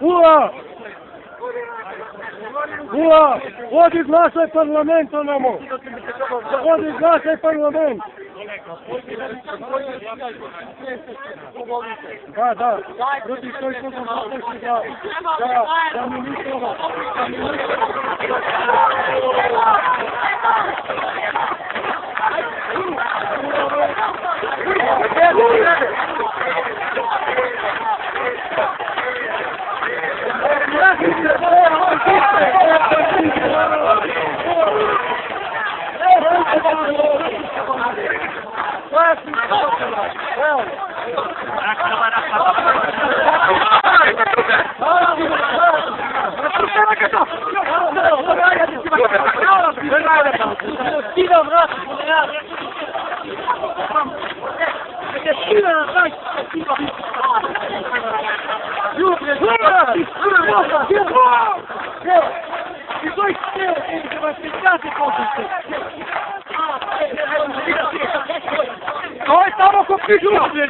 Ula! Ula! Odi glasaj parlament onamo! Odi glasaj parlament! Da. Protiv koji smo zapošli da ministrova. Noi stiamo con più giusti,